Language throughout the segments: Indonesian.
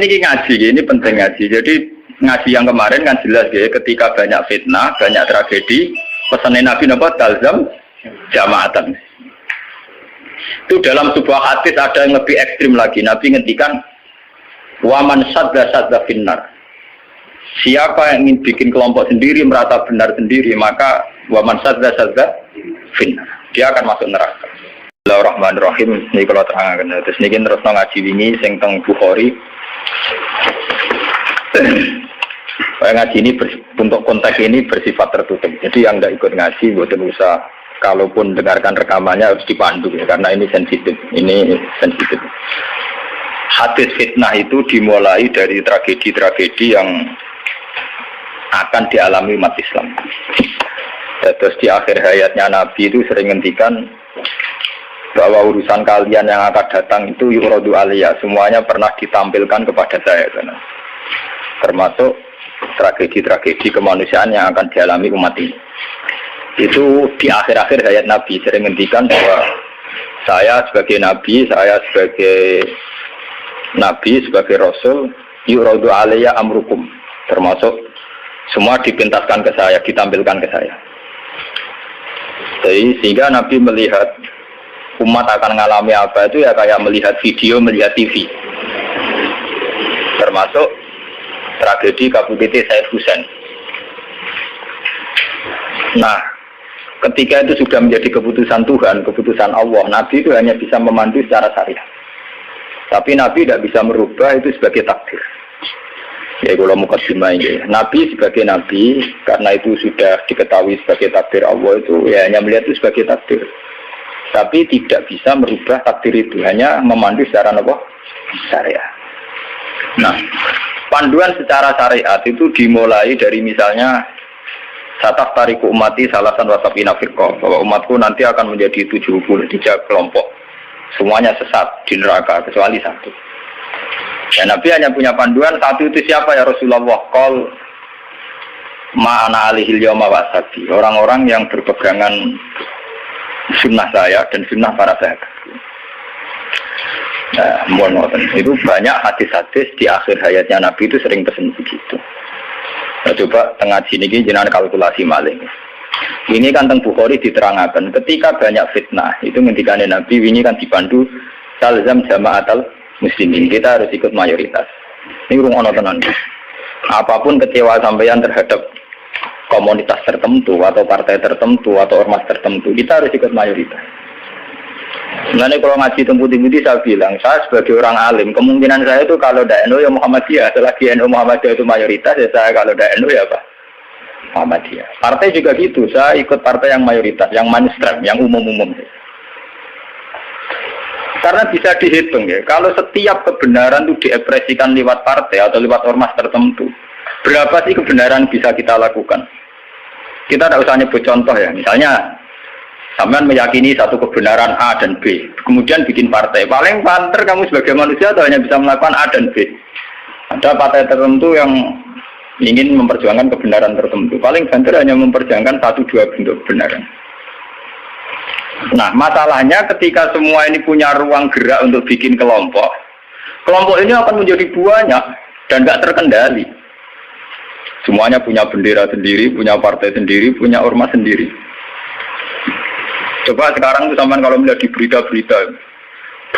ini ngaji, ini penting ngaji. Jadi ngaji yang kemarin kan jelas ya, ketika banyak fitnah, banyak tragedi, pesanan Nabi napa talzam jamaatan. Itu dalam sebuah hadis ada yang lebih ekstrim lagi. Nabi ngendikan waman sadda finnar. Siapa yang ingin bikin kelompok sendiri, merasa benar sendiri, maka waman sadda finnar. Dia akan masuk neraka. Bismillahirrahmanirrahim. Ini kalau terangkan. Terus ini terus ngaji wingi sing teng Bukhari. Ngaji ini untuk konteks ini bersifat tertutup. Jadi yang tidak ikut ngaji, buatan usah. Kalaupun dengarkan rekamannya harus dipandu ya, karena ini sensitif. Hadis fitnah itu dimulai dari tragedi-tragedi yang akan dialami umat Islam. Terus di akhir hayatnya Nabi itu sering ngendikan bahwa urusan kalian yang akan datang itu yuradu aliyah, semuanya pernah ditampilkan kepada saya, termasuk tragedi-tragedi kemanusiaan yang akan dialami umat ini. Itu di akhir-akhir hayat Nabi sering ngendikan bahwa saya sebagai Nabi, sebagai Rasul, yuradu aliyah amrukum, termasuk semua dipintaskan ke saya, ditampilkan ke saya. Jadi, sehingga Nabi melihat umat akan mengalami apa itu ya kayak melihat video, melihat TV. Termasuk tragedi KPT Said Husain. Nah, ketika itu sudah menjadi keputusan Tuhan, keputusan Allah, Nabi itu hanya bisa memandu secara syariat. Tapi Nabi tidak bisa merubah itu sebagai takdir. Ya kalau mukadimah ini, Nabi sebagai Nabi, karena itu sudah diketahui sebagai takdir Allah itu, ya hanya melihat itu sebagai takdir. Tapi tidak bisa merubah takdir itu, hanya memandu secara syariat. Nah, panduan secara syariat itu dimulai dari misalnya sataf tariku umati salasan wasabina firqah, bahwa umatku nanti akan menjadi 73 kelompok, semuanya sesat di neraka kecuali satu. Ya, Nabi hanya punya panduan satu, itu siapa ya Rasulullah? Qol ma'ana alihil yawma wasabi, orang-orang yang berpegangan sunnah saya dan sunnah para sahabat. Nah, itu banyak hadis-hadis di akhir hayatnya Nabi itu sering pesen begitu. Nah, coba tengah sini jenengan kalkulasi maling. Ini kan teng Bukhari diterangkan ketika banyak fitnah itu ngendikane Nabi ini kan dipandu talzam jama'atal muslimin, kita harus ikut mayoritas. Ini urung ono tenan. Apapun kecewa sampeyan terhadap komunitas tertentu atau partai tertentu atau ormas tertentu, kita harus ikut mayoritas. Sebenarnya kalau ngaji temputi-temputi saya bilang, saya sebagai orang alim, kemungkinan saya itu kalau tidak NU ya Muhammadiyah, selagi NU Muhammadiyah itu mayoritas, ya saya kalau tidak NU ya apa? Muhammadiyah. Partai juga gitu, saya ikut partai yang mayoritas, yang mainstream, yang umum-umum. Karena bisa dihitung ya, kalau setiap kebenaran itu diekspresikan lewat partai atau lewat ormas tertentu, berapa sih kebenaran bisa kita lakukan? Kita tidak usah nyebut contoh ya, misalnya sampean meyakini satu kebenaran A dan B, kemudian bikin partai, paling banter kamu sebagai manusia atau hanya bisa melakukan A dan B. Ada partai tertentu yang ingin memperjuangkan kebenaran tertentu, paling banter hanya memperjuangkan 1-2 bentuk kebenaran. Nah, masalahnya ketika semua ini punya ruang gerak untuk bikin kelompok, kelompok ini akan menjadi banyak dan nggak terkendali. Semuanya punya bendera sendiri, punya partai sendiri, punya ormas sendiri. Coba sekarang itu sampean kalau melihat di berita-berita,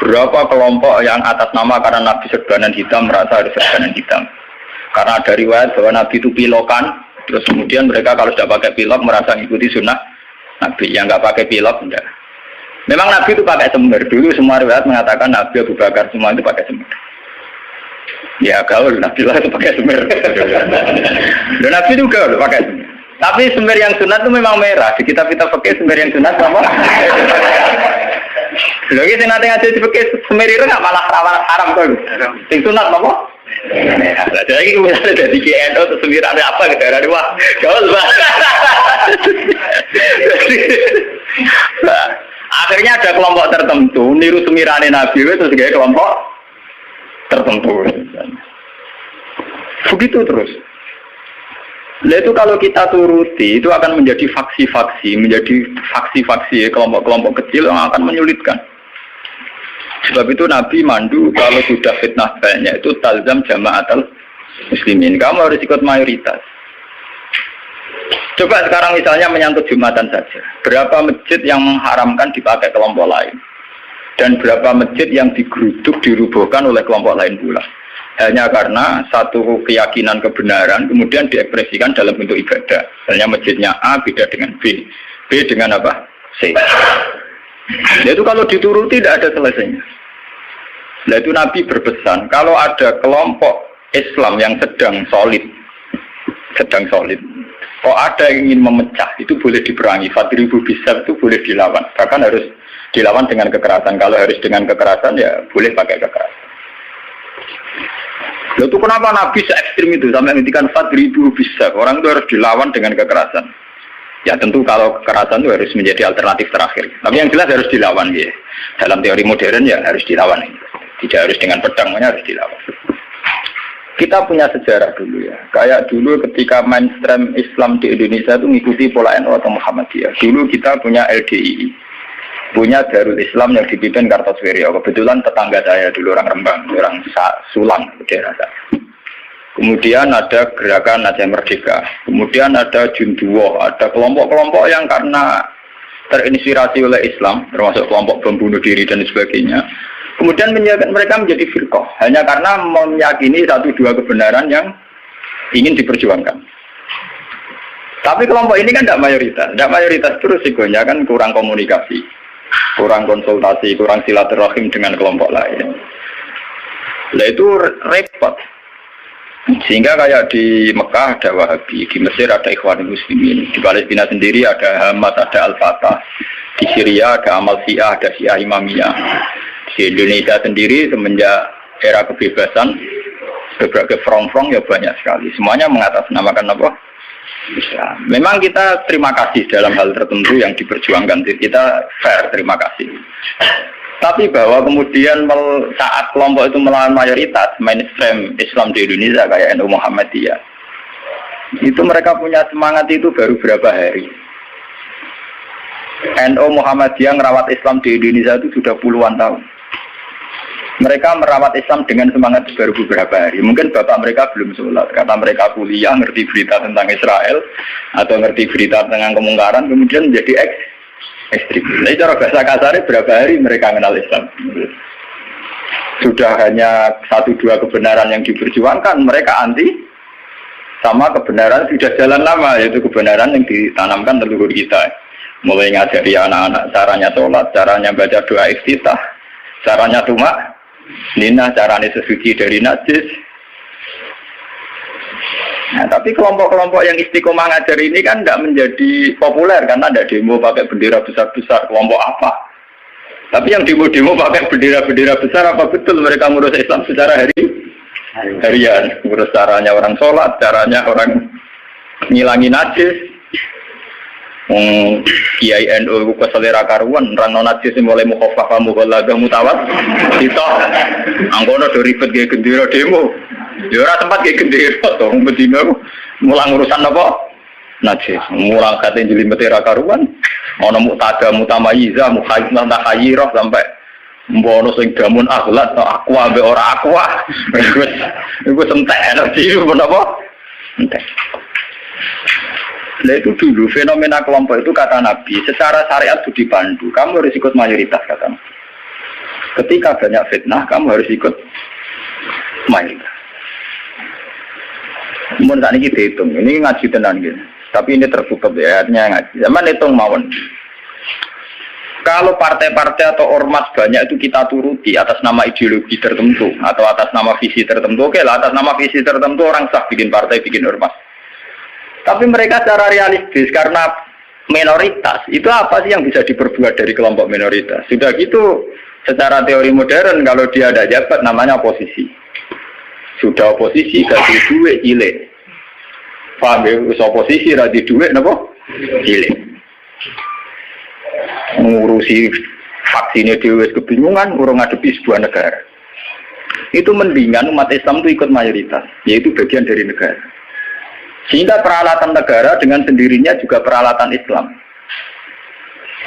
berapa kelompok yang atas nama karena Nabi serbanan hitam merasa harus serbanan hitam. Karena ada riwayat bahwa Nabi itu pilokan, terus kemudian mereka kalau sudah pakai pilok merasa mengikuti sunnah Nabi. Yang nggak pakai pilok enggak. Memang Nabi itu pakai semir. Dulu semua riwayat mengatakan Nabi Abu Bakar semua itu pakai semir. Ya gaul, Nabi lah itu pakai semir. Dan Nabi itu gaul pakai semir. Tapi semir yang sunat itu memang merah. Di kitab-kitab pakai semir yang sunat apa? Lagi sih nanti ngaji di pakai semir itu nggak malah haram tuh. Yang sunat apa? Merah. Jadi misalnya dari GNO atau semir ada apa gitu? Ada wah gaul banget. Akhirnya ada kelompok tertentu niru semirane Nabi itu sebagai kelompok tertentu. Begitu terus. Nah itu kalau kita turuti itu akan menjadi faksi-faksi, kelompok-kelompok kecil yang akan menyulitkan. Sebab itu Nabi mandu kalau sudah fitnah banyak itu talzam jama'atul muslimin. Kamu harus ikut mayoritas. Coba sekarang misalnya menyangkut Jumatan saja. Berapa masjid yang mengharamkan dipakai kelompok lain? Dan berapa masjid yang digeruduk, dirubuhkan oleh kelompok lain pula? Hanya karena satu keyakinan kebenaran kemudian diekspresikan dalam bentuk ibadah. Misalnya masjidnya A beda dengan B. B dengan apa? C. Nah, itu kalau dituruti tidak ada selesainya. Nah, itu Nabi berpesan, kalau ada kelompok Islam yang sedang solid, kok ada yang ingin memecah, itu boleh diperangi. Fadribu bisa itu boleh dilawan. Bahkan harus dilawan dengan kekerasan. Kalau harus dengan kekerasan, ya boleh pakai kekerasan. Lalu itu kenapa Nabi se-ekstrim itu sampai menghentikan Fadribu bisa? Orang itu harus dilawan dengan kekerasan. Ya tentu kalau kekerasan itu harus menjadi alternatif terakhir. Tapi yang jelas harus dilawan ya. Dalam teori modern ya harus dilawan. Tidak harus dengan pedang, harus dilawan. Kita punya sejarah dulu ya. Kayak dulu ketika mainstream Islam di Indonesia itu mengikuti pola NU atau Muhammadiyah. Dulu kita punya LDII. Punya Darul Islam yang dipimpin Kartosuwiryo. Kebetulan tetangga saya dulu orang Rembang, orang Sulang, daerah saya. Kemudian ada gerakan Aceh Merdeka. Kemudian ada Junduwo. Ada kelompok-kelompok yang karena terinspirasi oleh Islam, termasuk kelompok bom bunuh diri dan sebagainya. Kemudian mereka menjadi firqah hanya karena meyakini satu dua kebenaran yang ingin diperjuangkan. Tapi kelompok ini kan tidak mayoritas terus risikonya kan kurang komunikasi, kurang konsultasi, kurang silaturahim dengan kelompok lain. Nah itu repot. Sehingga kayak di Mekah ada Wahabi, di Mesir ada Ikhwanul Muslimin, di Palestina sendiri ada Hamas, ada Al-Fatah, di Syria ada Amal Syiah, ada Syiah Imamiyah. Di Indonesia sendiri semenjak era kebebasan berbagai front-front ya banyak sekali. Semuanya mengatasnamakan apa? Islam. Memang kita terima kasih dalam hal tertentu yang diperjuangkan. Kita fair, terima kasih. Tapi bahwa kemudian saat kelompok itu melawan mayoritas mainstream Islam di Indonesia kayak NU Muhammadiyah, itu mereka punya semangat itu baru berapa hari. NU Muhammadiyah merawat Islam di Indonesia itu sudah puluhan tahun. Mereka merawat Islam dengan semangat baru beberapa hari. Mungkin bapak mereka belum sholat. Kata mereka kuliah, ngerti berita tentang Israel, atau ngerti berita tentang kemungkaran, kemudian menjadi ekstrim. Jadi cara bahasa kasarnya berapa hari mereka kenal Islam. Sudah hanya satu dua kebenaran yang diperjuangkan, mereka anti sama kebenaran sudah jalan lama, yaitu kebenaran yang ditanamkan leluhur kita. Mulai ngajari anak-anak caranya sholat, caranya baca doa iftitah, caranya tumak Nina, caranya sesuci dari najis. Nah, tapi kelompok-kelompok yang istiqomah ngajar ini kan tidak menjadi populer karena ada demo pakai bendera besar-besar. Kelompok apa? Tapi yang demo-demo pakai bendera-bendera besar, apa betul mereka ngurus Islam secara harian? Ngurus caranya orang sholat, caranya orang ngilangi najis. Kiai NU ku selera karuan orang non najis mulai mukhafafah mughalladah mutawat itu angkono do ribet ge gendera demo ya ora tempat ge gendera to bedino mulang urusan apa najis mulang kate njlimet ra karuan ana muktada mutamayiza mukhayyinah takhayyirah sampai mbono sing damun akhlak to aku ambek ora aqua iku entek energi menapa entek. Nah itu dulu fenomena kelompok itu kata Nabi secara syariat itu dipandu, kamu harus ikut mayoritas kata Nabi. Ketika banyak fitnah kamu harus ikut mayoritas. Mun saat ini dihitung, ini ngaji tenan gitu. Tapi ini tertutup ya, artinya ngaji. Zaman hitung mawon. Kalau partai-partai atau ormas banyak itu kita turuti atas nama ideologi tertentu atau atas nama visi tertentu, oke lah atas nama visi tertentu orang sah bikin partai, bikin ormas. Tapi mereka secara realistis karena minoritas itu apa sih yang bisa diperbuat dari kelompok minoritas? Sudah gitu secara teori modern kalau dia ada jabat namanya oposisi. Sudah oposisi kasih duit cilik. Paham ya? Oposisi radi duit napa? Cilik. Mengurusi vaksinnya dewe kebingungan urung ngadepi sebuah negara. Itu mendingan umat Islam itu ikut mayoritas, yaitu bagian dari negara. Sehingga peralatan negara dengan sendirinya juga peralatan Islam.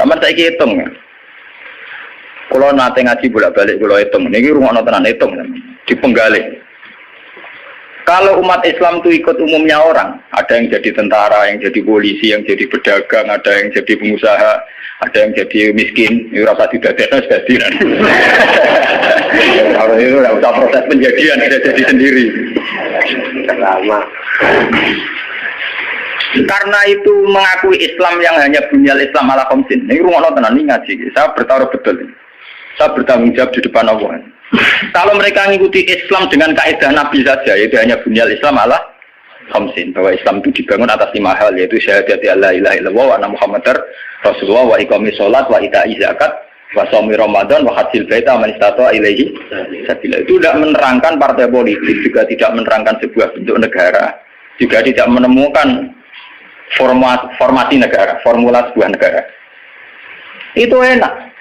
Sama saya hitung ya. Kalau nate ngaji bolak-balik kalau hitung, ini rumah tenan hitung di penggalih. Kalau umat Islam itu ikut umumnya orang, ada yang jadi tentara, yang jadi polisi, yang jadi pedagang, ada yang jadi pengusaha, ada yang jadi miskin, itu rasa tidak ada jadi. Kalau itu tidak usah proses penjadian, sudah jadi sendiri. Lama. Karena itu mengakui Islam yang hanya bunyal Islam ala khamsin. Ini rumah tenan ini ngaji. Saya bertaruh betul. Saya bertanggung jawab di depan Allah. Kalau mereka mengikuti Islam dengan kaidah Nabi saja, yaitu hanya bunyal Islam ala khamsin, bahwa Islam itu dibangun atas 5 hal, yaitu syahadat la ilaha illallah wa anna muhammadar rasulullah wa iqamis shalat wa ita'iz zakat wa shaumi ramadan wa hajjil baita man istata'a ilaihi sabila. Itu tidak menerangkan partai politik, juga tidak menerangkan sebuah bentuk negara, juga tidak menemukan formasi negara, formula sebuah negara. Itu enak.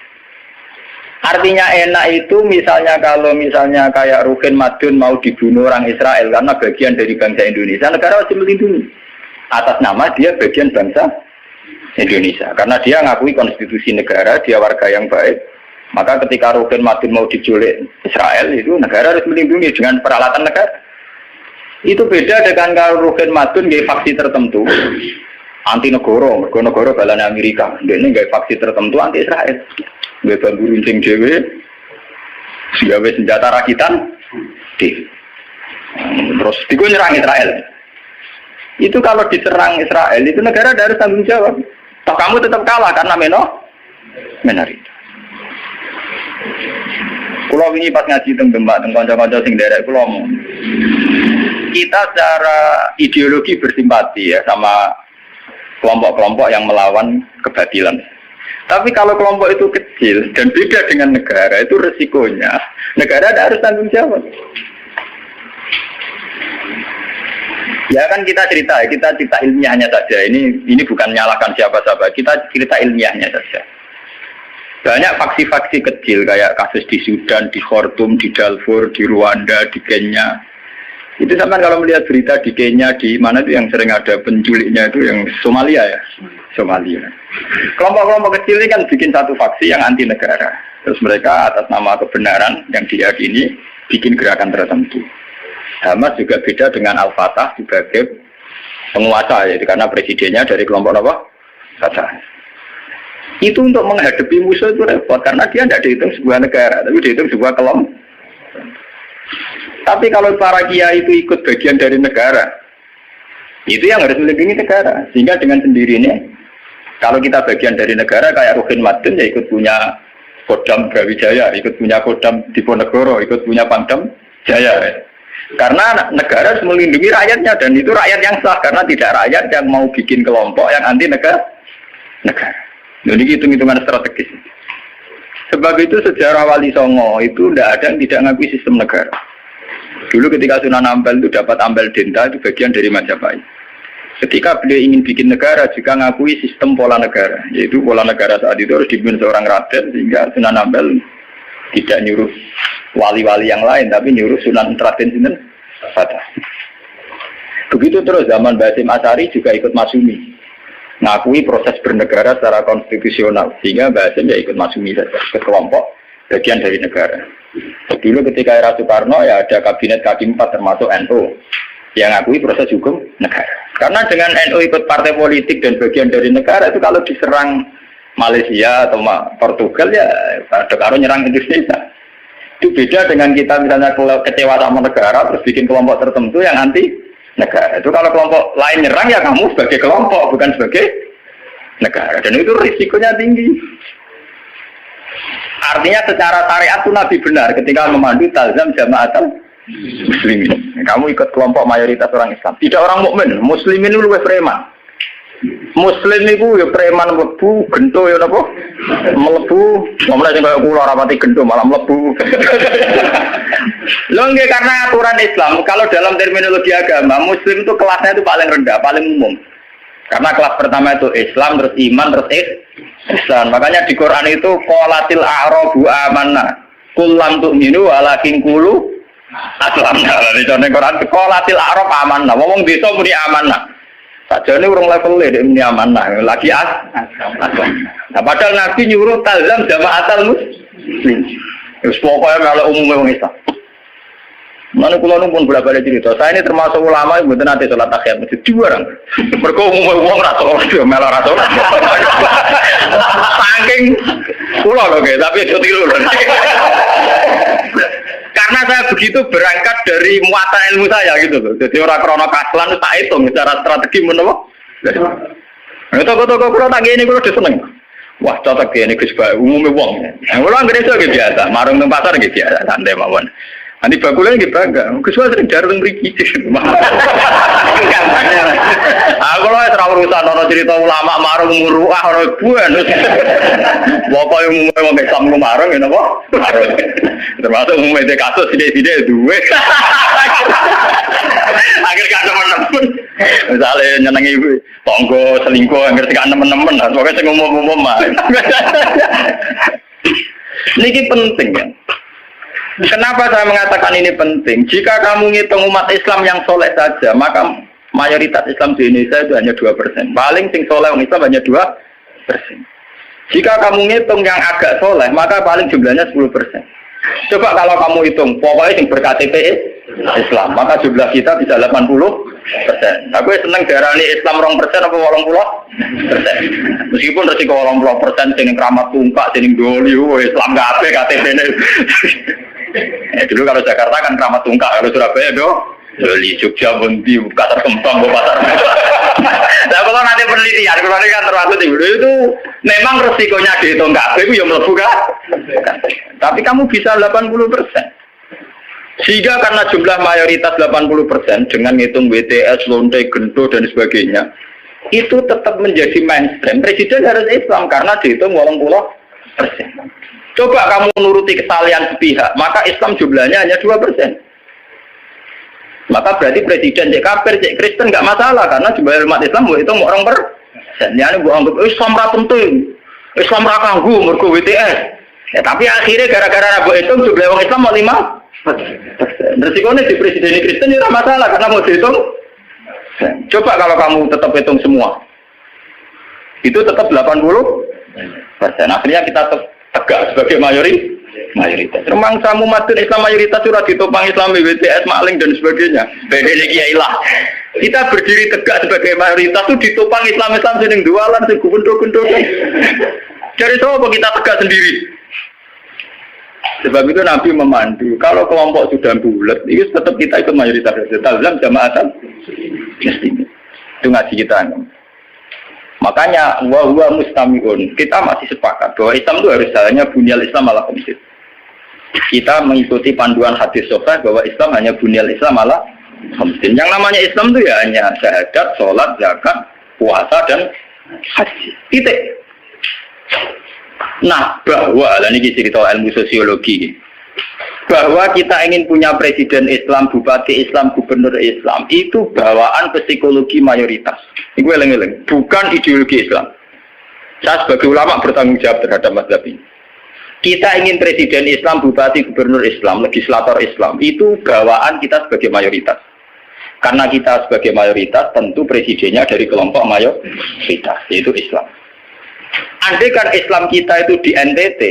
Artinya enak itu misalnya kalau misalnya kayak Rukin Madun mau dibunuh orang Israel karena bagian dari bangsa Indonesia, negara wajib melindungi atas nama dia bagian bangsa Indonesia. Karena dia ngakui konstitusi negara, dia warga yang baik. Maka ketika Rukin Madun mau diculik Israel, itu negara harus melindungi dengan peralatan negara. Itu beda dengan kalau Rukin Madun gaya faksi tertentu anti negara balanya Amerika. Dia ini gaya faksi tertentu anti Israel. Gaya bambu runcing dewe, gawe senjata rakitan, terus digo nyerang Israel. Itu kalau diserang Israel, itu negara harus tanggung jawab. Toh kamu tetap kalah karena minoritas. Kulo ini pas ngaji teng Demak, teng kanca-kanca sing derek kulo ngomong. Kita secara ideologi bersimpati ya sama kelompok-kelompok yang melawan kebatilan. Tapi kalau kelompok itu kecil dan beda dengan negara, itu resikonya negara harus tanggung jawab. Ya kan kita cerita ilmiahnya saja. Ini bukan menyalahkan siapa-siapa. Kita cerita ilmiahnya saja. Banyak faksi-faksi kecil kayak kasus di Sudan, di Khartoum, di Darfur, di Rwanda, di Kenya. Itu sama kalau melihat berita di Kenya, di mana itu yang sering ada penculiknya itu yang Somalia ya. Somalia. Kelompok-kelompok kecil ini kan bikin satu faksi yang anti negara. Terus mereka atas nama kebenaran yang diyakini bikin gerakan tertentu. Hamas juga beda dengan Al-Fatah sebagai penguasa, yaitu karena presidennya dari kelompok apa? Fatah. Itu untuk menghadapi musuh itu repot karena dia tidak dihitung sebuah negara, tapi dihitung sebuah kelompok. Tapi kalau para kiai itu ikut bagian dari negara, itu yang harus melindungi negara. Sehingga dengan sendirinya, kalau kita bagian dari negara kayak Rukin Madun ya ikut punya Kodam Brawijaya, ikut punya Kodam Diponegoro, ikut punya Pangdam Jaya. Karena negara harus melindungi rakyatnya dan itu rakyat yang sah karena tidak rakyat yang mau bikin kelompok yang anti negara. Jadi hitung-hitungan strategis. Sebab itu sejarah Wali Songo itu tidak ada yang tidak mengakui sistem negara. Dulu ketika Sunan Ampel itu dapat Ampel Denta itu bagian dari Majapahit. Ketika beliau ingin bikin negara juga mengakui sistem pola negara, yaitu pola negara saat itu harus dipimpin seorang raden sehingga Sunan Ampel tidak nyuruh wali-wali yang lain, tapi nyuruh Sunan Raden Sinten Fatah. Begitu terus zaman Basim Asy'ari juga ikut Masyumi, mengakui proses bernegara secara konstitusional, sehingga Basim ya ikut Masyumi saja, ke kelompok bagian dari negara. Dulu ketika era Soekarno ya ada kabinet K4 termasuk NU yang mengakui proses hukum negara. Karena dengan NU ikut partai politik dan bagian dari negara itu kalau diserang Malaysia atau Portugal ya ada karo nyerang Indonesia. Itu beda dengan kita misalnya kecewa sama negara terus bikin kelompok tertentu yang anti negara. Itu kalau kelompok lain nyerang ya kamu sebagai kelompok bukan sebagai negara. Dan itu risikonya tinggi. Artinya secara syariat itu Nabi benar ketika memandu talzam jama'atul muslimin. Kamu ikut kelompok mayoritas orang Islam. Tidak orang mukmin. Muslimin itu lebih preman. Muslim itu ya preman mlebu, gento ya napa? Mlebu, mulai sing kaya kula ora pati gento malah mlebu. Lho nggih karena aturan Islam, kalau dalam terminologi agama, muslim itu kelasnya itu paling rendah, paling umum. Karena kelas pertama itu Islam, terus iman, terus ihsan. Makanya di Quran itu qalatil a'rabu amanna. Qul lam tu'minu walakin qulu aslamna. Di Quran qalatil a'rab amanna. Wong desa muni amanna. Sajane urung level dek nyaman nah lagi asal. Nah, padahal Nabi nyuruh talzam jama'atul Wis pokoke melok umume wong Islam. Mana kula nu pun bolak-balik cerita. Saya ini termasuk ulama yang mboten ate salat tahiyat masjid diwarang. Mergo umume wong ra salat yo melok ra salat. Saking kula lho nggih, tapi aja tiru lho. Karena saya begitu berangkat dari muatan ilmu saya gitu loh. Jadi orang krono kaslan tak hitung secara strategi menapa. Nah, toko-toko kula tak ngene kula seneng. Wah, cocok ngene Gus Ba, umume wong. Nah, kula anggere iso nggih biasa, marung nang pasar nggih biasa, santai mawon. Ani bakule nggih bangga. Gus Ba sering jarung mriki. Aku lho ora urusan ana cerita ulama marung muruah ora buan. Pokoke umume wong Islam ku marung ya napa? Termasuk umume de kasus sithik-sithik duwe. Akhir gak temen-temen. Misale nyenengi tangga selingkuh akhir gak temen-temen, pokoke sing umum-umum mah. Niki penting ya. Kenapa saya mengatakan ini penting? Jika kamu ngitung umat Islam yang soleh saja, maka mayoritas Islam di Indonesia itu hanya 2%. Paling sing soleh orang Islam hanya 2%. Jika kamu ngitung yang agak soleh, maka paling jumlahnya 10%. Coba kalau kamu hitung, pokoknya yang ber-KTP Islam, maka jumlah kita bisa 80%. Aku seneng darani Islam 2% apa 80%. Meskipun resiko 80% sing keramat tungkak, sing doli, Islam kabeh KTP-ne. Dulu kalau Jakarta kan keramat tungkak, kalau Surabaya doli, Jogja, Bondi, Pasar Kembang, Pasar. Nah kalau nanti penelitian, kalau nanti kan termasuk itu memang resikonya dihitung kabeh itu yang mlebu kan. Tapi kamu bisa 80%. Sehingga karena jumlah mayoritas 80% dengan ngitung WTS, lonte, gento dan sebagainya, itu tetap menjadi mainstream. Presiden harus Islam karena dihitung 80%. Coba kamu nuruti kesalahan sepihak, maka Islam jumlahnya hanya 2%. Maka berarti presiden cek kafir, cek Kristen nggak masalah karena jumlah umat Islam itu mau orang ini gua anggap Islam ra penting, Islam ra kanggo mergo WTS. Ya, tapi akhirnya gara-gara rabu itu jumlah orang Islam mau 5%. Resikonya di presiden Kristen itu masalah karena mau dihitung. Coba kalau kamu tetap hitung semua, itu tetap 80%. Akhirnya kita tegak sebagai mayoritas. Remang samu madun Islam mayoritas surat ditopang Islam BTS maling dan sebagainya. Bedanya kiai lah. Kita berdiri tegak sebagai mayoritas itu ditopang Islam sing jualan sing gundul-gundul. Jadi coba kita tegak sendiri. Sebab itu Nabi memandu. Kalau kelompok sudah bulat, itu tetap kita itu mayoritas. Dalam jamaatan itu ngaji kita. Makanya wa mustamiun. Kita masih sepakat bahwa Islam itu harus jalannya bunyal Islam ala khamsin. Kita mengikuti panduan hadis sahih bahwa Islam hanya bunyal Islam ala khamsin. Yang namanya Islam itu ya hanya syahadat, sholat, zakat, puasa dan haji. Titik. Nah, bahwa ini cerita ilmu sosiologi. Bahwa kita ingin punya presiden Islam, bupati Islam, gubernur Islam, itu bawaan psikologi mayoritas. Ini gue eleng-eleng, bukan ideologi Islam. Saya sebagai ulama bertanggung jawab terhadap mazhab ini. Kita ingin presiden Islam, bupati, gubernur Islam, legislator Islam, itu bawaan kita sebagai mayoritas. Karena kita sebagai mayoritas, tentu presidennya dari kelompok mayoritas, yaitu Islam. Andai kan Islam kita itu di NTT,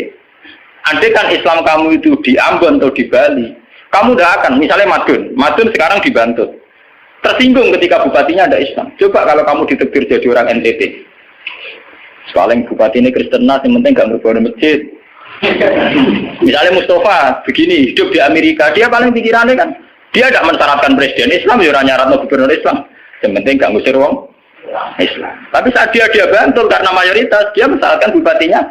andai kan Islam kamu itu di Ambon atau di Bali, kamu tidak akan, misalnya Madun sekarang di Bantul, tersinggung ketika bupatinya ada Islam. Coba kalau kamu ditektir jadi orang NTT, paling bupati ini Kristen, yang penting nggak berbuat masjid. Misalnya Mustafa begini, hidup di Amerika, dia paling pikirannya kan, dia tidak mensyaratkan presiden Islam, ya nyarat gubernur Islam, yang penting nggak ngusir wong Islam. Tapi saat dia Bantul karena mayoritas, dia mensyaratkan bupatinya.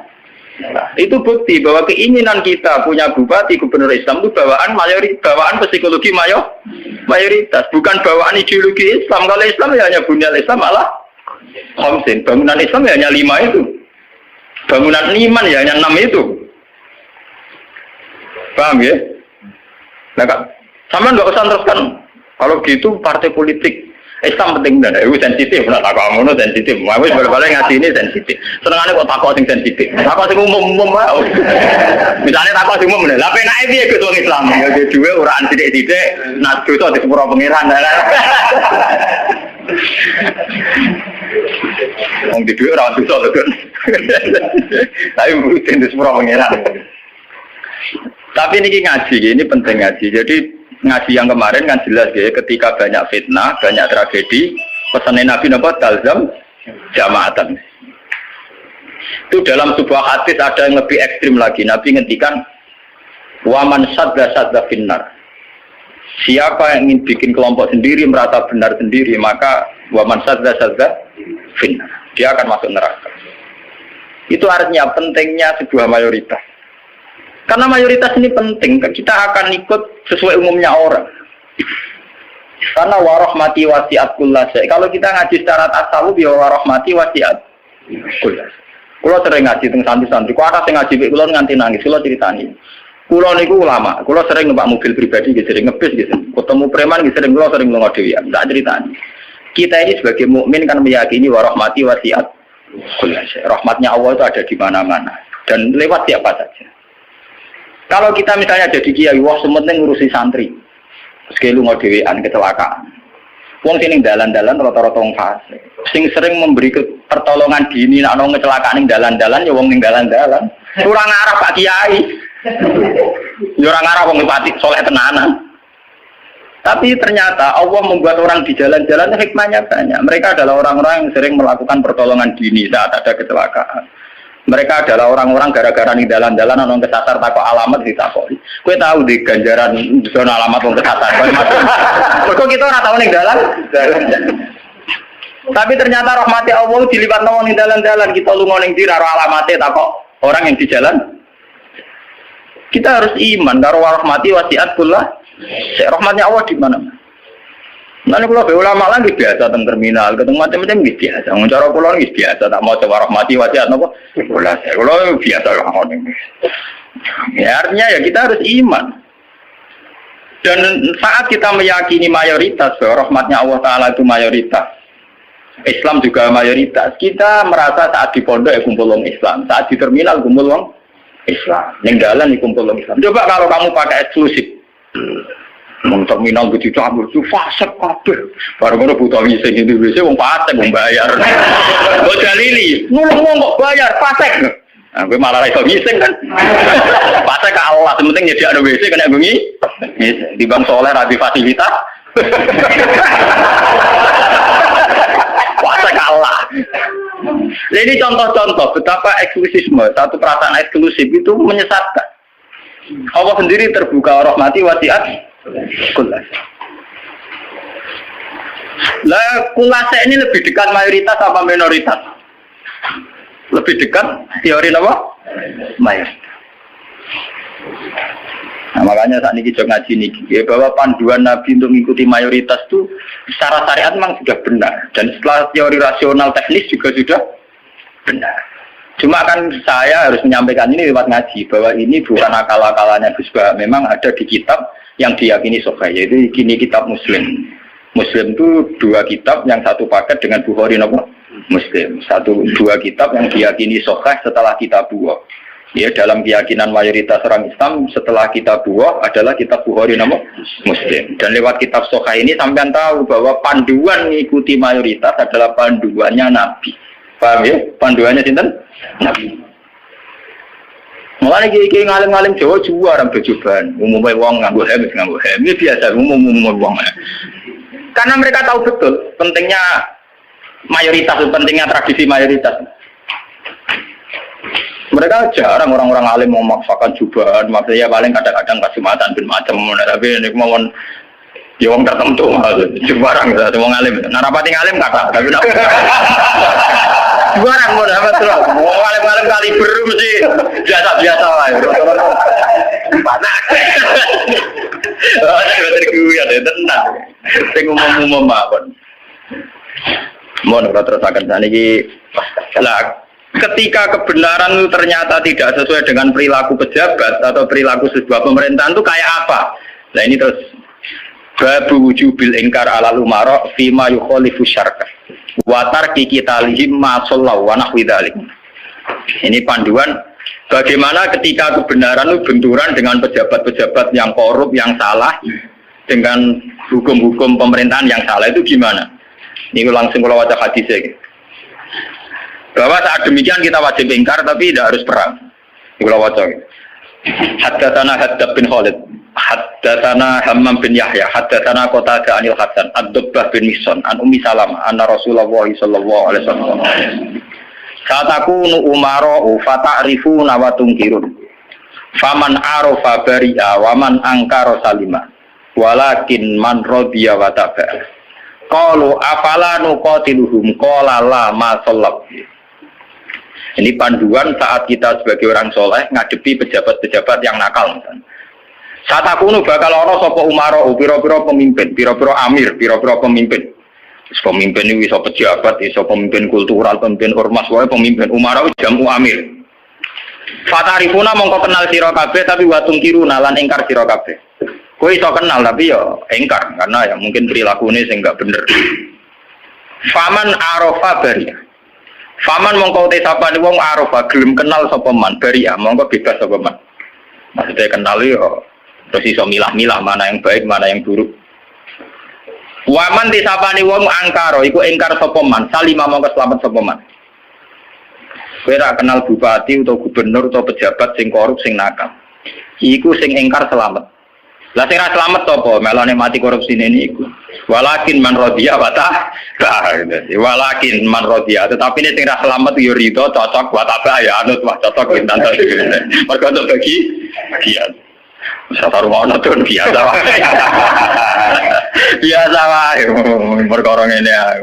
Nah, itu bukti bahwa keinginan kita punya bupati gubernur Islam itu bawaan bawaan psikologi mayoritas, bukan bawaan ideologi Islam. Kalau Islam ya hanya bunyal Islam ala khamsin. Bangunan Islam ya hanya 5 itu. Bangunan iman ya hanya 6 itu. Paham ya? Nah, sama nggak usah teruskan. Kalau gitu partai politik Islam penting dan itu sensitif, nak takut ngono sensitif. Mau balik ngaji ini sensitif. Senengane kok takut sing sensitif. Takut sing umum wae. Misalnya takut sing umum lha penake piye ke wong Islam. Ya dhewe uraan sithik-sithik nak dosa di sepuro pangeran. Wong di dhewe ora dosa lho. Tapi mesti di sepuro pangeran. Tapi ini ngaji, ini penting ngaji. Jadi ngaji yang kemarin kan jelas ya, ketika banyak fitnah, banyak tragedi, pesan Nabi napa talzam jamaatan. Itu dalam sebuah hadis ada yang lebih ekstrim lagi. Nabi ngendikan waman sadda finnar. Siapa yang ingin bikin kelompok sendiri, merasa benar sendiri, maka waman sadda finnar. Dia akan masuk neraka. Itu artinya pentingnya sebuah mayoritas. Karena mayoritas ini penting, kita akan ikut sesuai umumnya orang. Karena warahmati wasiat kullase. Kalau kita ngaji secara tasawuf, ya warahmati wasiat kullase. Kalau sering ngaji tentang santri-santri, kalau ada yang ngaji, kalau nganti nangis, kalau ceritani. Kalau niku ulama, kalau sering numpak mobil pribadi, sering ngebis, gitu. Ketemu preman, sering kalau sering ngelongo dewian, tak ceritani. Kita ini sebagai mukmin kan meyakini warahmati wasiat kullase. Rahmatnya Allah itu ada di mana-mana dan lewat siapa saja. Kalau kita misalnya jadi kiai, wah sementing ngurusi santri, sekali mau dewean kecelakaan. Wong sini dalan-dalan rata-rata wong fase. Sing sering memberi pertolongan dini, nak nong kecelakaan ning dalan-dalan, ya wong ning dalan-dalan. Kurang arah Pak Kiai, kurang arah wong bupati soleh tenanan. Tapi ternyata Allah membuat orang di jalan-jalan hikmahnya banyak. Mereka adalah orang-orang yang sering melakukan pertolongan dini saat ada kecelakaan. Mereka adalah orang-orang gara-gara nih dalan-dalan nong kesasar takut alamat ditakoi. Kue tahu di ganjaran zona alamat nong kesasar. Kok kita orang tahu nih dalan? Tapi ternyata rahmati Allah dilipat nong nih dalan-dalan. Kita lu ngoning di raro alamatnya takut orang yang di jalan. Kita harus iman. Karo rahmati wasiat pula. Rahmatnya Allah di mana? Nanti kalau be ulama lagi biasa tentang terminal, ketemu macam-macam biasa. Cara pulau ini biasa, tak mau coba rahmati wasiat nopo. Kalau biasa lah ini. Ya artinya ya kita harus iman. Dan saat kita meyakini mayoritas bahwa rahmatnya Allah Taala itu mayoritas, Islam juga mayoritas. Kita merasa saat di pondok ya kumpul orang Islam, saat di terminal kumpul orang Islam, yang jalan kumpul orang Islam. Coba kalau kamu pakai eksklusif. Terminal begitu cabut itu fasek kabeh. Baru ngono butuh ngising itu wis wong fasek wong bayar. Kok dalili, ngomong kok bayar fasek. Nah, kowe malah iso ngising kan. Fasek ka Allah, penting nyediakno WC kena bengi. Di Bang Soleh rabi fasilitas. Fasek ka Allah. Jadi contoh-contoh betapa eksklusisme, satu perasaan eksklusif itu menyesatkan. Allah sendiri terbuka rahmati wasiat kulas. Lah kulase ini lebih dekat mayoritas apa minoritas? Lebih dekat teori apa? Mayoritas. Nah, makanya saat ini kita ngaji nih, ya, bahwa panduan Nabi untuk mengikuti mayoritas itu secara syariat memang sudah benar, dan setelah teori rasional teknis juga sudah benar. Cuma kan saya harus menyampaikan ini lewat ngaji, bahwa ini bukan akal-akalannya Gus Bah, memang ada di kitab yang diyakini sahih, yaitu kini kitab Muslim. Muslim itu dua kitab, yang satu paket dengan Bukhari nopo Muslim. Dua kitab yang diyakini sahih setelah kitab Bukhari. Ya, dalam keyakinan mayoritas orang Islam setelah kitab Bukhari adalah kitab Bukhari nopo Muslim. Dan lewat kitab sahih ini sampean tahu bahwa panduan mengikuti mayoritas adalah panduannya Nabi. Paham ya? Panduannya sinten? Nabi. Mulai kiai ngalim-ngalim Jawa juara berjubahan. Umumnya wong nganggo hem, ini biasa umum wong. Karena mereka tahu betul pentingnya mayoritas, pentingnya tradisi mayoritas. Mereka jarang orang-orang alim memaksakan jubahan, maksudnya paling kadang-kadang pas Jumatan bin macam, tapi ini mohon ya wong tertentu, jubarang gitu, wong alim. Nah rapati ngalim kata, tapi nak jubarang mau dapat terus, wong alim-alim kali beru mesti biasa-biasa lah. Panas. Ada terkuat ya, tenang. Saya ngomong-ngomong mawon. Mohon terus akan sana ini. Lah, ketika kebenaran itu ternyata tidak sesuai dengan perilaku pejabat atau perilaku sebuah pemerintahan itu kayak apa? Nah ini terus babu wujubil ingkar ala lumara fima yukhalifu syarka wa tarki qitalihim ma sallallahu wa nahwi dzalik. Ini panduan bagaimana ketika kebenaran itu benturan dengan pejabat-pejabat yang korup, yang salah, dengan hukum-hukum pemerintahan yang salah, itu gimana? Ini langsung kalau baca hadisnya. Bahwa saat demikian kita wajib ingkar tapi tidak harus perang. Ini kalau baca. Haddatsana Haddad bin Khalid, haddatsana Hammam bin Yahya, haddatsana Qatadah anil Hasan, Ad-Dubbah bin Mihsan, an Ummi Salamah, anna Rasulullah sallallahu alaihi wasallam. Satakunu umara'u fata'rifuna wa tunkirun. Faman arafa bari'a wa man angkara salima. Walakin man radiya wa taba'a. Qalu afala nuqatiluhum qala la ma sallab. Ini panduan saat kita sebagai orang soleh ngadepi pejabat-pejabat yang nakal. Saat aku bakal ono sapa umara, pira-pira pemimpin, pira-pira amir, pira-pira pemimpin. Pemimpin ini bisa pejabat, bisa pemimpin kultural, pemimpin ormas, wae pemimpin umara jamu amir. Fatarifuna mongko kenal sira kabeh tapi watung kiru nalan ingkar sira kabeh. Kowe iso kenal tapi ya ingkar karena ya mungkin perilakunya sing enggak bener. Faman arafa bariya. Faman mongko te sapane wong arafa gelem kenal sapa man bariya mongko bebas sapa man. Maksudnya kenal ya terus iso milah-milah mana yang baik mana yang buruk. Waman te sapane wong angkara iku ingkar sapa man salima mongko selamat sapa man. Kowe ra kenal bupati atau gubernur atau pejabat sing korup sing nakal. Iku sing ingkar selamat. Lah sing ra selamat sapa? Melane mati korupsi ini iku. Walakin man radiya wa ta. Walakin man radiya, tetapi ini sing ra selamat yo rido cocok wa ta ya anut wah cocok pintan to. Mergo untuk bagi bagian. Ora taruh ono to biasa wae. Biasa wae perkara ngene ae.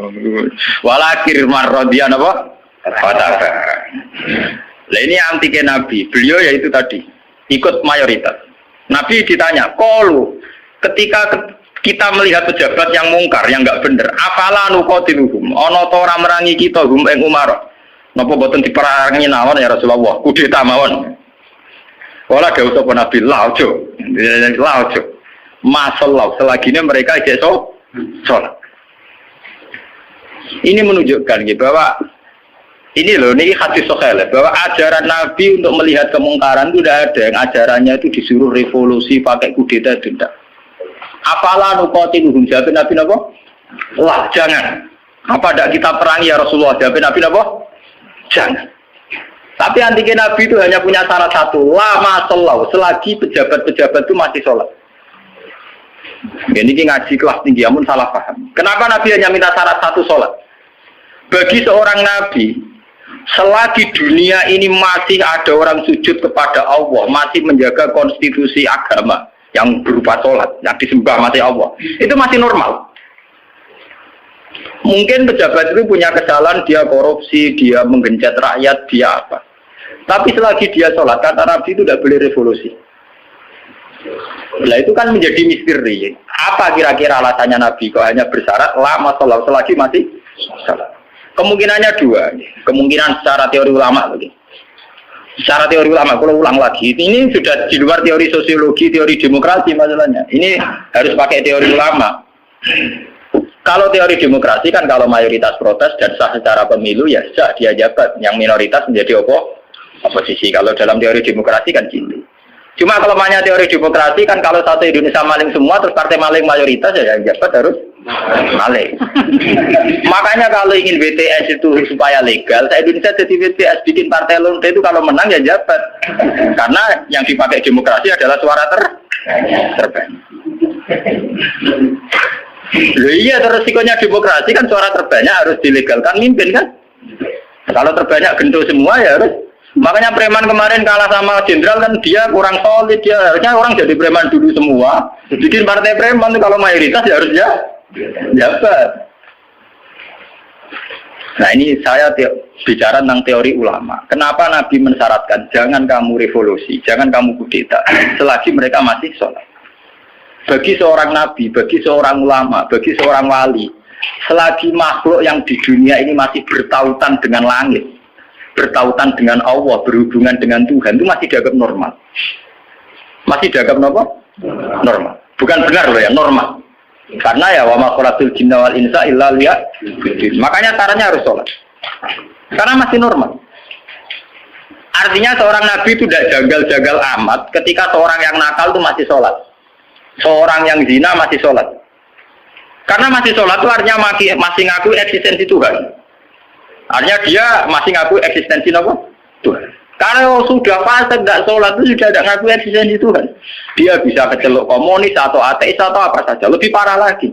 Walakin man radiya napa? Wa ta. Lah ini antike Nabi. Beliau yaitu tadi ikut mayoritas. Nabi ditanya, "Qalu ketika kita melihat pejabat yang mungkar, yang enggak bener, afala nuqatiluhum? Ana ta ora merangi kita hum ing Umar? Napa boten diperangi nawon ya Rasulullah? Kudeta mawon." Ora gak usah Nabi la ojo. La ojo. Masallah selagine mereka iso salat. Ini menunjukkan bahwa ini loh, ini hadis sahih bahwa ajaran Nabi untuk melihat kemungkaran itu tidak ada yang ajarannya itu disuruh revolusi pakai kudeta itu tidak. Apalah nuqatiluhum jawab Nabi napa? Lah jangan. Apa tidak kita perangi ya Rasulullah? Jawab Nabi napa? Jangan. Tapi antike Nabi itu hanya punya syarat satu, lama sholat selagi pejabat-pejabat itu masih sholat. Ini ngaji kelas tinggi, amun salah paham. Kenapa Nabi hanya minta syarat satu sholat? Bagi seorang Nabi, selagi dunia ini masih ada orang sujud kepada Allah, masih menjaga konstitusi agama yang berupa sholat, yang disembah masih Allah, itu masih normal. Mungkin pejabat itu punya kesalahan, dia korupsi, dia menggencet rakyat, dia apa. Tapi selagi dia sholat, kata Nabi itu tidak boleh revolusi. Nah itu kan menjadi misteri. Apa kira-kira alasannya Nabi kok hanya bersyarat lama sholat selagi masih sholat? Kemungkinannya dua. Kemungkinan secara teori ulama lagi. Secara teori ulama, kalau ulang lagi, ini sudah di luar teori sosiologi, teori demokrasi masalahnya. Ini harus pakai teori ulama. Kalau teori demokrasi kan kalau mayoritas protes dan sah secara pemilu ya sah dia jabat, yang minoritas menjadi oposisi. Kalau dalam teori demokrasi kan gitu. Cuma kalau banyak teori demokrasi kan kalau satu Indonesia maling semua terus partai maling mayoritas ya yang jabat harus maling. Makanya kalau ingin BTS itu supaya legal, Indonesia jadi BTS bikin partai lonte itu kalau menang ya jabat. Karena yang dipakai demokrasi adalah suara terbanyak. Loh iya, terus resikonya demokrasi kan suara terbanyak harus dilegalkan mimpin kan. Kalau terbanyak gendut semua ya harus. Makanya preman kemarin kalah sama jenderal kan dia kurang solid, dia harusnya orang jadi preman dulu semua. Bikin partai preman itu kalau mayoritas ya harus ya jabat. Nah ini saya bicara tentang teori ulama. Kenapa Nabi mensyaratkan jangan kamu revolusi, jangan kamu kudeta selagi mereka masih sholat. Bagi seorang nabi, bagi seorang ulama, bagi seorang wali, selagi makhluk yang di dunia ini masih bertautan dengan langit, bertautan dengan Allah, berhubungan dengan Tuhan, itu masih dianggap normal. Masih dianggap apa? Normal. Bukan benar loh ya, normal. Karena ya wa ma khalaqtul jinna wal insa illa liya'budun. Makanya caranya harus sholat. Karena masih normal. Artinya seorang nabi itu tidak jagal-jagal amat ketika seorang yang nakal itu masih sholat. Seorang yang zina masih sholat. Karena masih sholat itu artinya masih ngaku eksistensi Tuhan. Artinya dia masih ngaku eksistensi apa? Tuhan. Karena sudah fasik, tidak sholat itu sudah tidak ngaku eksistensi Tuhan. Dia bisa kecelok komunis atau ateis atau apa saja. Lebih parah lagi.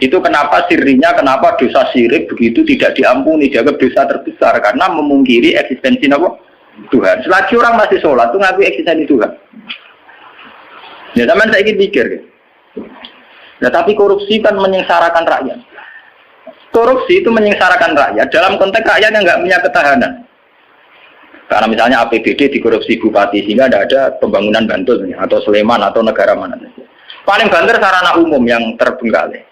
Itu kenapa sirinya, kenapa dosa syirik begitu tidak diampuni, dianggap dosa terbesar karena memungkiri eksistensi Tuhan. Selagi orang masih sholat itu ngaku eksistensi Tuhan. Ya zaman saya ingin mikir. Nah, tapi korupsi kan menyengsarakan rakyat. Korupsi itu menyengsarakan rakyat dalam konteks rakyat yang nggak punya ketahanan. Karena misalnya APBD dikorupsi bupati sehingga tidak ada pembangunan Bantul atau Sleman atau negara mana. Paling banter sarana umum yang terbengkalai.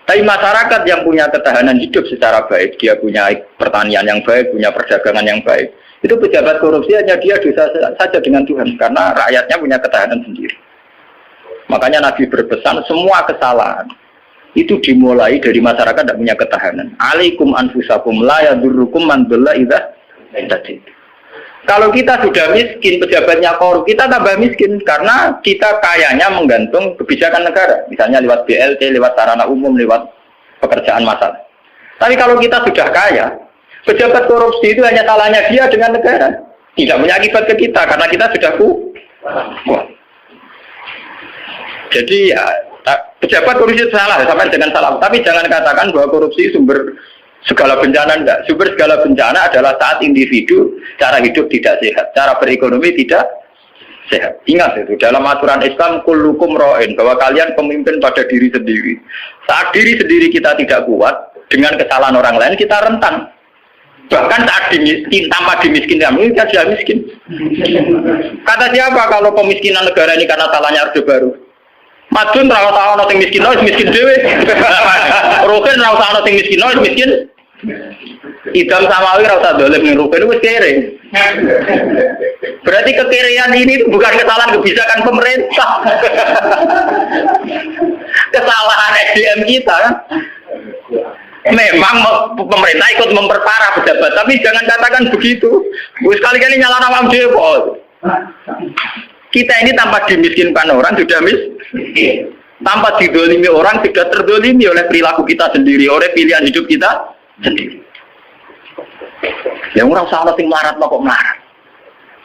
Tapi masyarakat yang punya ketahanan hidup secara baik, dia punya pertanian yang baik, punya perdagangan yang baik. Itu pejabat korupsi hanya dia dosa saja dengan Tuhan karena rakyatnya punya ketahanan sendiri. Makanya Nabi berpesan semua kesalahan itu dimulai dari masyarakat tidak punya ketahanan. Alaikum anfusakum la yadurrukum man dhalla idza tadi. Kalau kita sudah miskin, pejabatnya korup, kita tambah miskin karena kita kayanya menggantung kebijakan negara. Misalnya lewat BLT, lewat sarana umum, lewat pekerjaan massal. Tapi kalau kita sudah kaya, pejabat korupsi itu hanya salahnya dia dengan negara. Tidak punya akibat ke kita karena kita sudah kuat. Jadi ya, pejabat korupsi itu salah, sampai dengan salah. Tapi jangan katakan bahwa korupsi sumber segala bencana, enggak. Sumber segala bencana adalah saat individu cara hidup tidak sehat, cara berekonomi tidak sehat. Ingat itu, dalam aturan Islam kullukum ra'in, bahwa kalian pemimpin pada diri sendiri. Saat diri sendiri kita tidak kuat, dengan kesalahan orang lain kita rentan. Bahkan saat dimiskin, tanpa dimiskinkan, kita sudah miskin. Kata siapa kalau pemiskinan negara ini karena salahnya Orde Baru? Madun rawat ana sing miskin, miskin dhewe. Roken rawat ana sing miskin, miskin. Idam Samawi rawat dolim ning Roken wis kere. Berarti kekerean ini bukan kesalahan kebijakan pemerintah. Kesalahan SDM kita kan. Memang pemerintah ikut memperparah pejabat, tapi jangan katakan begitu. Wis kali-kali nyalahno awam dhewe. Kita ini tanpa dimiskinkan orang sudah miskin. Tanpa didolimi orang sudah terdolimi oleh perilaku kita sendiri, oleh pilihan hidup kita sendiri. Yang orang salah sing melarat kok melarat.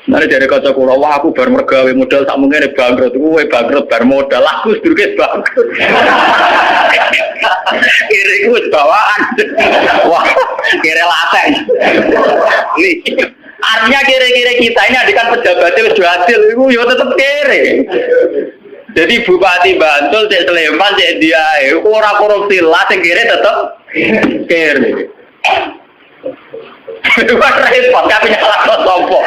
Nanti dari kaca kula, wah aku bar mergawe modal tak mungkin bangkrut, kowe bangkrut bar modal, aku sedurunge bangkrut. Kira iku wis bawaan. Wah, kira lateng. Artinya kira-kira kita ini adikan pejabatnya sudah hasil, itu ya tetap kere. Jadi Bupati Bantul, Cek Sleman, Cek Dia, orang korupsi lah, yang kere tetap kere. Itu kan repot, tapi nyala sopo.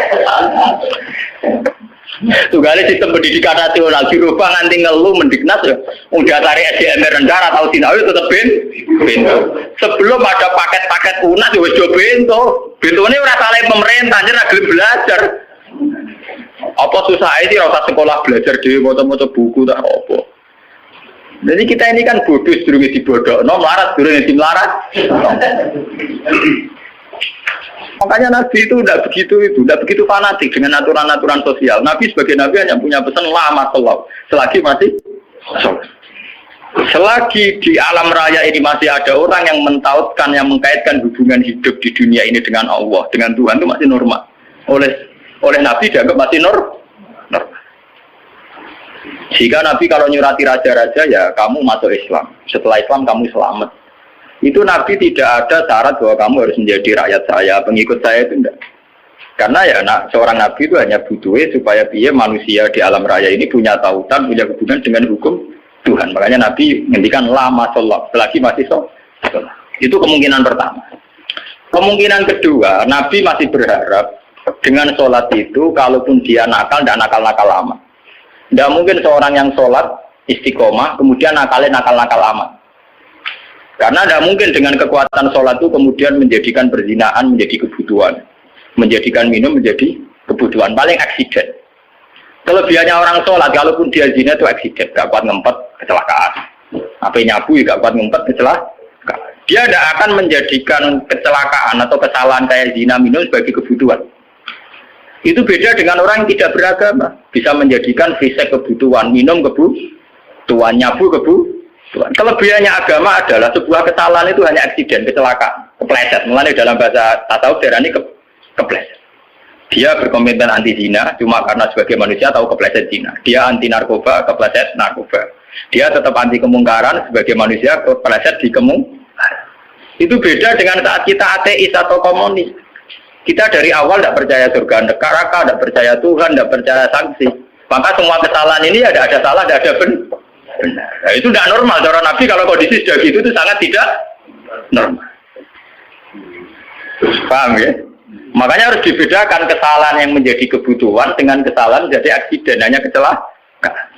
Tugale sistem pendidikan nasional dirubah nganti ngeluh mendiknas ya. Udah tarik SDM rendah atau sinau tetap bento. Sebelum ada paket-paket UNAS ya wis do bento. Bentone ora salah pemerintah, ora gelem belajar. Apa susah sih ora usah sekolah belajar dhewe maca-maca buku tak apa. Jadi kita ini kan bodoh sedurunge dibodhokno, melarat sedurunge dimelarat. Makanya Nabi itu tidak begitu fanatik dengan aturan-aturan sosial. Nabi sebagai Nabi hanya punya pesan lama sholat, selagi masih sholat. Selagi di alam raya ini masih ada orang yang mentautkan, yang mengkaitkan hubungan hidup di dunia ini dengan Allah, dengan Tuhan itu masih normal. Oleh Nabi dianggap masih normal. Jika Nabi kalau nyurati raja-raja ya kamu masuk Islam. Setelah Islam kamu selamat. Itu Nabi tidak ada syarat bahwa kamu harus menjadi rakyat saya, pengikut saya itu enggak. Karena ya seorang Nabi itu hanya butuh supaya dia manusia di alam raya ini punya tautan, punya hubungan dengan hukum Tuhan. Makanya Nabi ngendikan lama sholat, selagi masih sholat. Itu kemungkinan pertama. Kemungkinan kedua, Nabi masih berharap dengan sholat itu, kalaupun dia nakal, tidak nakal-nakal lama. Tidak mungkin seorang yang sholat istiqomah, kemudian nakalnya nakal-nakal lama. Karena tidak mungkin dengan kekuatan sholat itu kemudian menjadikan perzinaan menjadi kebutuhan. Menjadikan minum menjadi kebutuhan. Paling aksiden. Kelebihannya orang sholat, kalaupun dia zina itu aksiden. Gak kuat ngempet, kecelakaan. Apa nyabu, gak kuat ngempet, kecelakaan. Dia tidak akan menjadikan kecelakaan atau kesalahan kayak zina minum sebagai kebutuhan. Itu beda dengan orang yang tidak beragama. Bisa menjadikan fisik kebutuhan, minum kebutuhan, nyabu kebutuhan. Kelebihannya agama adalah sebuah kesalahan itu hanya aksiden, kecelakaan, kepleset. Mulanya dalam bahasa tasawuf darani kepleset. Dia berkomitmen anti zina, cuma karena sebagai manusia tahu kepleset zina. Dia anti narkoba, kepleset narkoba. Dia tetap anti kemungkaran, sebagai manusia kepleset di kemungkaran. Itu beda dengan saat kita ateis atau komunis. Kita dari awal tidak percaya surga neraka, tidak percaya Tuhan, tidak percaya sanksi. Maka semua kesalahan ini ada salah, ada benar. Nah, itu tidak normal. Cara Nabi kalau kondisi sudah gitu itu sangat tidak normal. Paham ya? Makanya harus dibedakan kesalahan yang menjadi kebutuhan dengan kesalahan menjadi aksiden, hanya kecelakaan.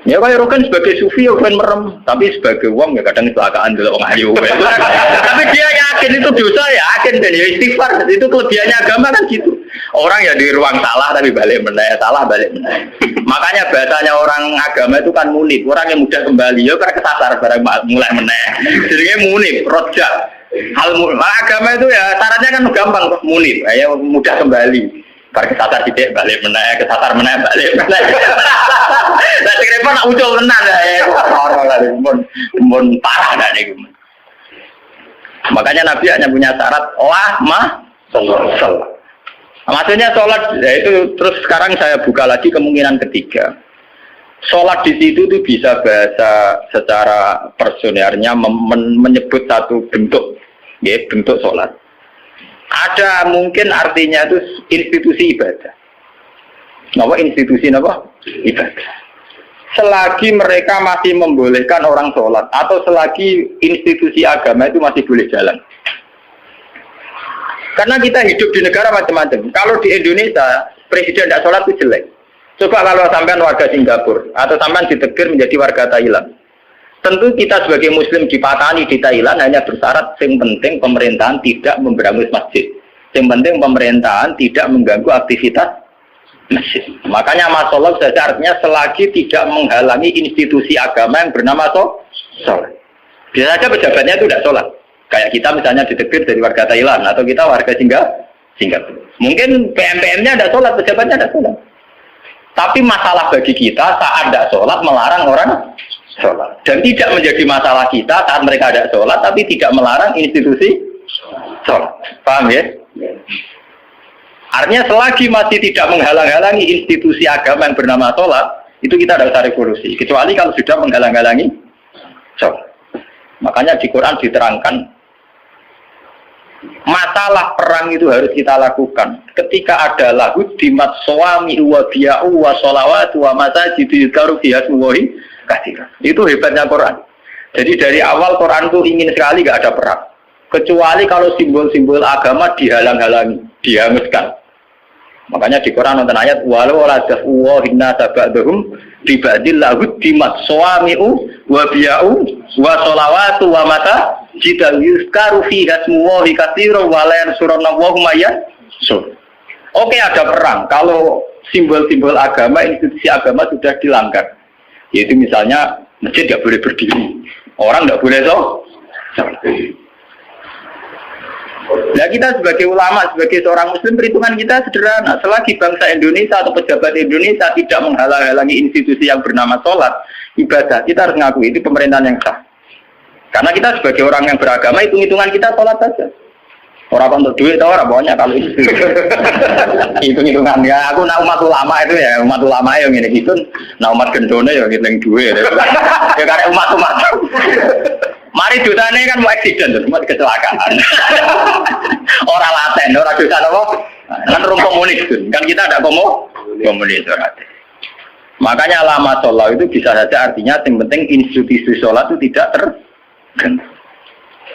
Ya kayak Rokan sebagai sufi ya kan merem, tapi sebagai wong ya kadang kecelakaan dulu orang ayu. Tapi dia yakin itu dosa, yakin dan ya istighfar. Itu kelebihannya agama kan gitu. Orang ya di ruang salah tapi balik meneh, salah balik meneh. Makanya bahasanya orang agama itu kan munib, orang yang mudah kembali. Ya karena kesasar barang mulai meneh. Jadi munib, rojak. Agama itu ya syaratnya kan gampang kok, munib, ya mudah kembali. Kesasar tidak balik meneh, kesasar meneh balik meneh. Lah sing repot nak ucul tenan ya. Ora mun parah dah niku. Makanya Nabi hanya punya syarat sholat. Maksudnya sholat ya itu terus sekarang saya buka lagi kemungkinan ketiga. Sholat di situ itu bisa bahasa secara personernya menyebut satu bentuk, ya bentuk sholat. Ada mungkin artinya itu institusi ibadah. Apa institusi apa? Ibadah. Selagi mereka masih membolehkan orang sholat atau selagi institusi agama itu masih boleh jalan. Karena kita hidup di negara macam-macam. Kalau di Indonesia presiden tidak sholat itu jelek. Coba kalau sampean warga Singapura atau sampean ditegur menjadi warga Thailand. Tentu kita sebagai muslim dipatani di Thailand hanya bersyarat yang penting pemerintahan tidak memberangus masjid. Yang penting pemerintahan tidak mengganggu aktivitas masjid. Makanya masalah saja artinya selagi tidak menghalangi institusi agama yang bernama sholat. Biasa saja pejabatnya itu tidak sholat. Kayak kita misalnya ditegur dari warga Thailand atau kita warga Singapura. Mungkin PM-PM-nya tidak sholat, pejabatnya tidak sholat. Tapi masalah bagi kita saat tidak sholat melarang orang sholat. Dan tidak menjadi masalah kita saat mereka ada sholat, tapi tidak melarang institusi sholat. Paham ya? Artinya selagi masih tidak menghalang-halangi institusi agama yang bernama sholat, itu kita tidak usah revolusi. Kecuali kalau sudah menghalang-halangi sholat. Makanya di Quran diterangkan, masalah perang itu harus kita lakukan ketika ada lahu dimat suami wa biya'u wa sholawat wa masajidu yudkaru fiha smuwahi katsira. Itu hebatnya Quran. Jadi dari awal Quran itu ingin sekali gak ada perang, kecuali kalau simbol-simbol agama dihalang-halangi, dihanguskan. Makanya di Quran nonton ayat walau la daf'u hinna tabadhum ribadil lahu dimat suami wa biya'u wa sholawat wa mata jika yuzkaru fiha smuwahi katsira wa la yansurunallahu mayyan. Oke, ada perang kalau simbol-simbol agama, institusi agama sudah dilanggar. Yaitu misalnya masjid tidak boleh berdiri, orang tidak boleh sholat. Nah kita sebagai ulama, sebagai seorang muslim, perhitungan kita sederhana. Selagi bangsa Indonesia atau pejabat Indonesia tidak menghalang-halangi institusi yang bernama sholat, ibadah, kita harus mengakui itu pemerintahan yang sah. Karena kita sebagai orang yang beragama, hitung-hitungan kita sholat saja. Orang untuk duit atau orang pokoknya kalau itu hitung-hitungan ya. Aku nak umat ulama itu ya, umat ulama yang ini gitu. Nah umat gendone ya ngitung duit. Ya karena umat. Mari dosane kan mau accident, cuma kecelakaan. Orang laten, orang dosa apa? Kan rum komunis kan kita ada komunis orang. Makanya lama sholat itu bisa saja artinya yang penting institusi sholat itu tidak terganggu.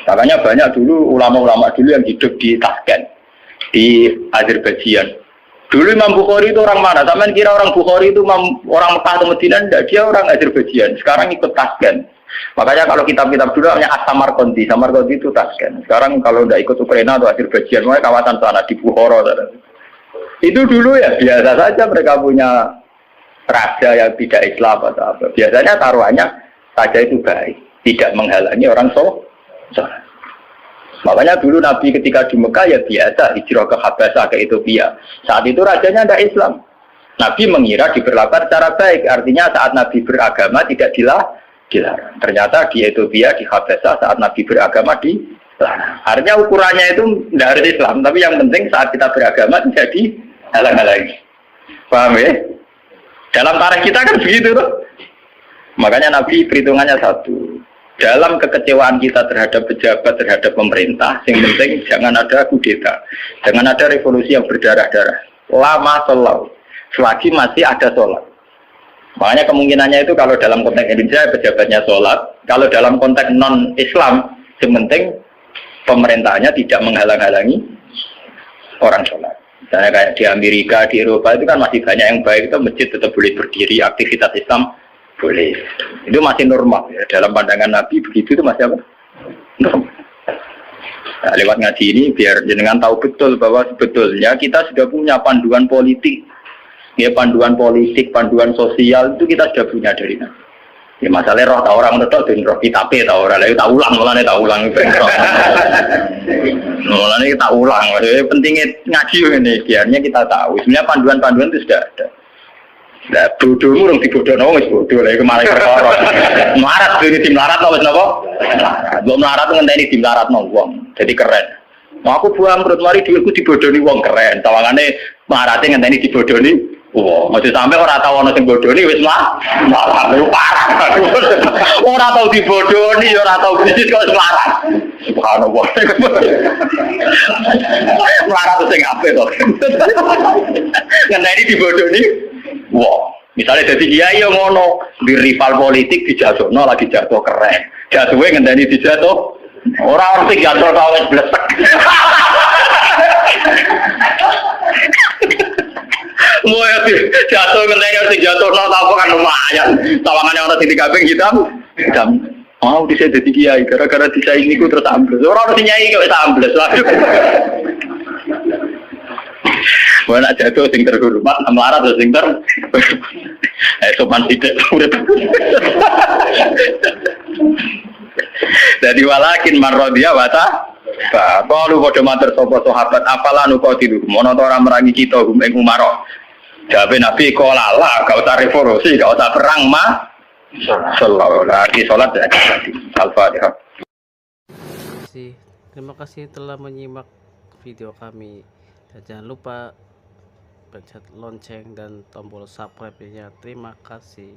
Makanya banyak dulu ulama-ulama dulu yang hidup di Tashkent, di Azerbaijan. Dulu Imam Bukhari itu orang mana? Sampai kira orang Bukhari itu orang Mekah atau Madinah? Tidak, dia orang Azerbaijan. Sekarang ikut Tashkent. Makanya kalau kitab-kitab dulu namanya Samarkandi itu Tashkent. Sekarang kalau tidak ikut Ukraina atau Azerbaijan, mereka kawasan sana di Bukhara. Itu dulu ya biasa saja mereka punya raja yang tidak Islam atau apa. Biasanya taruhannya saja itu baik, tidak menghalangi orang sholat. Makanya dulu Nabi ketika di Mekah ya biasa hijrah ke Habasah ke Ethiopia. Saat itu rajanya tidak Islam. Nabi mengira diperlakukan secara baik. Artinya saat Nabi beragama tidak dilarang. Ternyata di Ethiopia, di Habasah saat Nabi beragama dilarang. Nah, artinya ukurannya itu tidak harus Islam, tapi yang penting saat kita beragama jadi halang-halangi. Paham ya? Dalam tarikh kita kan begitu tuh. Makanya Nabi perhitungannya satu. Dalam kekecewaan kita terhadap pejabat, terhadap pemerintah, yang penting jangan ada kudeta, jangan ada revolusi yang berdarah-darah. Lama selalu, selagi masih ada sholat. Makanya kemungkinannya itu kalau dalam konteks Indonesia pejabatnya sholat, kalau dalam konteks non-Islam, yang penting pemerintahnya tidak menghalang-halangi orang sholat. Misalnya kayak di Amerika, di Eropa itu kan masih banyak yang baik, itu masjid tetap boleh berdiri, aktivitas Islam boleh. Itu masih normal ya. Dalam pandangan Nabi begitu itu masih apa? Normal. Nah, lewat ngaji ini biar jenengan tahu betul bahwa sebetulnya kita sudah punya panduan politik. Ya, panduan politik, panduan sosial itu kita sudah punya dari Nabi. Ya masalahnya roh tak orang betul dan roh kita tak orang lain tak ulang mulanya tak ulang mulanya kita ulang. Pentingnya ngaji ini biarnya kita tahu. Sebenarnya panduan-panduan itu sudah ada. Nah, bodohmu orang dibodohno wis bodoh lha kemarin perkara. Melarat dene tim larat wis napa? Mbok melarat ngenteni tim laratno wong. Jadi keren. Nah, aku buang perut mari dhuwitku dibodohi wong keren. Tawangane marate ngenteni dibodohi wong. Aja sampe ora tau ana sing bodohi wis malah parah. Ora tau dibodohi, ora tau bisnis kok melarat. Subhanallah. Melarat sing apik to. Ngenteni dibodohi wah, misalnya jadi kiai yang ngono di rival politik dijatuhno lagi jatuh keren, jatuhnya ngenteni dijatuh orang sing jatuh kawet blesek. Mau ya jatuh ngenteni sing jatuh no apa kan lumayan, tawangannya orang sing dikabing hitam. Mau di saya jadi kiai gara-gara disaingi ku terus ambles, orang sing nyai kok ambles lah. Mana jatuh sing terhormat, melarat atau sing sopan tidak urip. Jadi walakin marrodia wata. Kalau pada mater sopo sahabat apalah nukotilu, mono orang merangi kita ing umaro. Jabe Nabi kolala, gak usah revolusi, gak usah perang mah. Sallallahu lagi sholat dan Al-Fatihah. Terima kasih telah menyimak video kami. Dan jangan lupa pencet lonceng dan tombol subscribe-nya. Terima kasih.